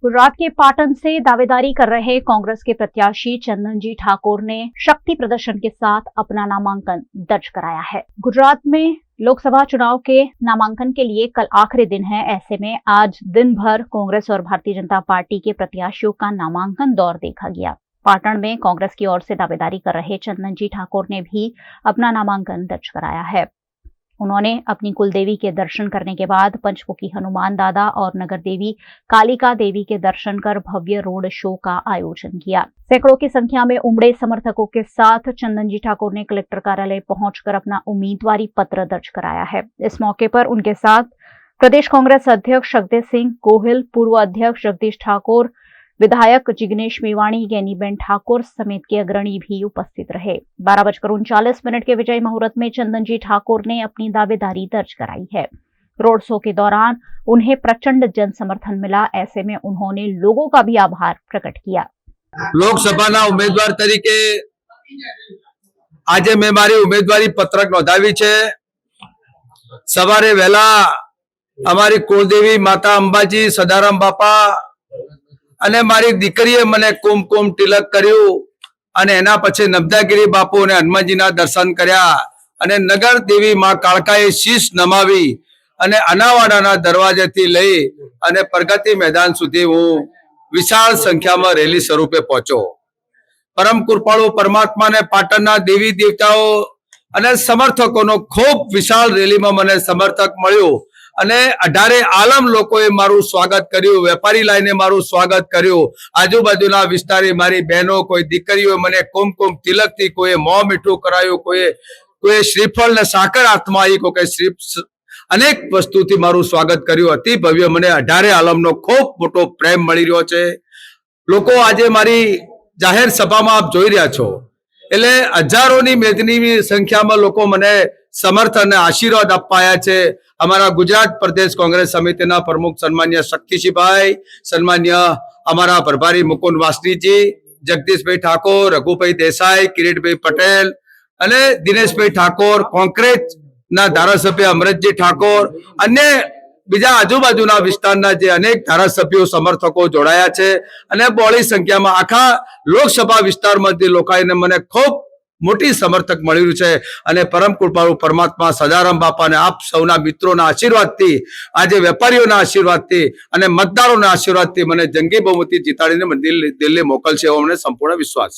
गुजरात के पाटन से दावेदारी कर रहे कांग्रेस के प्रत्याशी चंदनजी ठाकुर ने शक्ति प्रदर्शन के साथ अपना नामांकन दर्ज कराया है। गुजरात में लोकसभा चुनाव के नामांकन के लिए कल आखिरी दिन है। ऐसे में आज दिन भर कांग्रेस और भारतीय जनता पार्टी के प्रत्याशियों का नामांकन दौर देखा गया। पाटन में कांग्रेस की ओर से दावेदारी कर रहे चंदनजी ठाकुर ने भी अपना नामांकन दर्ज कराया है। उन्होंने अपनी कुलदेवी के दर्शन करने के बाद पंचमुखी हनुमान दादा और नगर देवी कालिका देवी के दर्शन कर भव्य रोड शो का आयोजन किया। सैकड़ों की संख्या में उमड़े समर्थकों के साथ चंदनजी ठाकुर ने कलेक्टर कार्यालय पहुंचकर अपना उम्मीदवारी पत्र दर्ज कराया है। इस मौके पर उनके साथ प्रदेश कांग्रेस अध्यक्ष जगदीश सिंह गोहिल, पूर्व अध्यक्ष जगदीश ठाकुर, विधायक जिग्नेश मेवाणी, गैनीबेन ठाकुर समेत के अग्रणी भी उपस्थित रहे। 12:39 के विजय मुहूर्त में चंदनजी ठाकुर ने अपनी दावेदारी दर्ज कराई है। रोड शो के दौरान उन्हें प्रचंड जन समर्थन मिला। ऐसे में उन्होंने लोगों का भी आभार प्रकट किया। लोकसभा उम्मीदवार तरीके आज मैं मारी उम्मीदवारी पत्रक नोंधावी छे। सवारे वहेला अमारी कुलदेवी माता अंबाजी, सदाराम बापा અને મારી દીકરીએ મને કુમકુમ તિલક કર્યું અને એના પછી નબદાગીરી બાપુ અને હનુમાનજીના દર્શન કર્યા અને નગર દેવી માં કાળકાએ શીશ નમાવી અને અનાવાડાના દરવાજેથી લઈ અને પ્રગતિ મેદાન સુધી હું વિશાળ સંખ્યામાં રેલી સ્વરૂપે પહોંચ્યો। પરમ કૃપાળુ પરમાત્માને પાટણના દેવી દેવતાઓ અને સમર્થકોનો ખૂબ વિશાળ રેલીમાં મને સમર્થક મળ્યું અને 18 આલમ લોકોએ મારું સ્વાગત કર્યું। વેપારી લાઈને મારું સ્વાગત કર્યું। આજુબાજુના વિસ્તારે મારી બહેનો, કોઈ દીકરીઓ મને કુમકુમ તિલકથી, કોઈ મોં મીઠું કરાયું, કોઈ શ્રીફળ ને સાકર હાથમાં આવી, કોઈ અનેક વસ્તુથી મારું સ્વાગત કર્યું। અતિ ભવ્ય મને 18 આલમનો ખૂબ મોટો પ્રેમ મળી રહ્યો છે। લોકો આજે મારી જાહેર સભામાં આપ જોઈ રહ્યા છો એટલે હજારોની મેદની સંખ્યામાં લોકો મને સમર્થન અને આશીર્વાદ અપાયા છે। અમારા ગુજરાત પ્રદેશ કોંગ્રેસ સમિતિના પ્રમુખ સન્માન્ય શક્તિસિંહભાઈ, સન્માન્ય અમારા પ્રભારી મુકુંદ વાસનીજી, જગદીશભાઈ ઠાકોર, રઘુભાઈ દેસાઈ, કિરીટભાઈ પટેલ અને દિનેશભાઈ ઠાકોર, કોંગ્રેસના ધારાસભ્ય અમરતજી ઠાકોર, અન્ય બીજા આજુબાજુના વિસ્તારના જે અનેક ધારાસભ્યો સમર્થકો જોડાયા છે અને બહોળી સંખ્યામાં આખા લોકસભા વિસ્તારમાંથી લોકોને મને ખૂબ મોટી સમર્થક મળી રહ્યું છે અને પરમ કૃપાળુ પરમાત્મા સદારામ બાપાને આપ સૌના મિત્રોના આશીર્વાદથી, આજે વેપારીઓના આશીર્વાદથી અને મતદારોના આશીર્વાદથી મને જંગી બહુમતી જીતાડીને દિલ્હી મોકલશે એવો મને સંપૂર્ણ વિશ્વાસ છે।